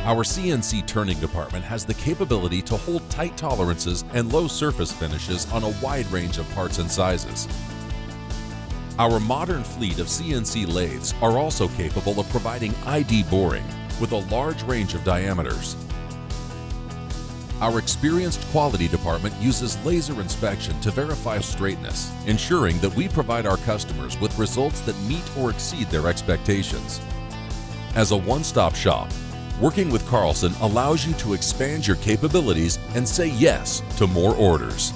Our CNC turning department has the capability to hold tight tolerances and low surface finishes on a wide range of parts and sizes. Our modern fleet of CNC lathes are also capable of providing ID boring with a large range of diameters. Our experienced quality department uses laser inspection to verify straightness, ensuring that we provide our customers with results that meet or exceed their expectations. As a one-stop shop, working with Carlson allows you to expand your capabilities and say yes to more orders.